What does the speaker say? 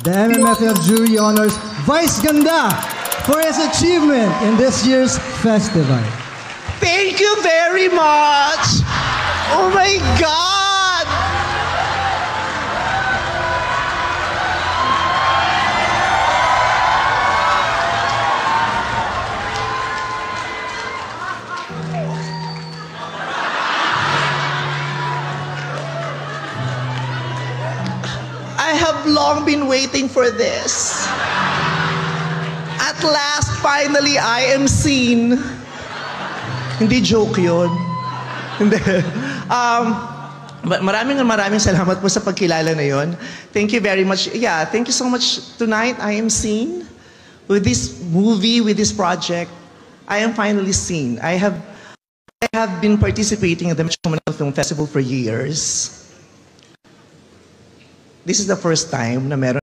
the MMFF Jury honors Vice Ganda for his achievement in this year's festival. Thank you very much! Oh my God! I have long been waiting for this. At last, finally, I am seen. Hindi joke yun. Hindi. Maraming salamat po sa pagkilala na yun. Thank you very much. Yeah, thank you so much. Tonight, I am seen. With this movie, with this project, I am finally seen. I have been participating at the Metro Manila Film Festival for years. This is the first time na meron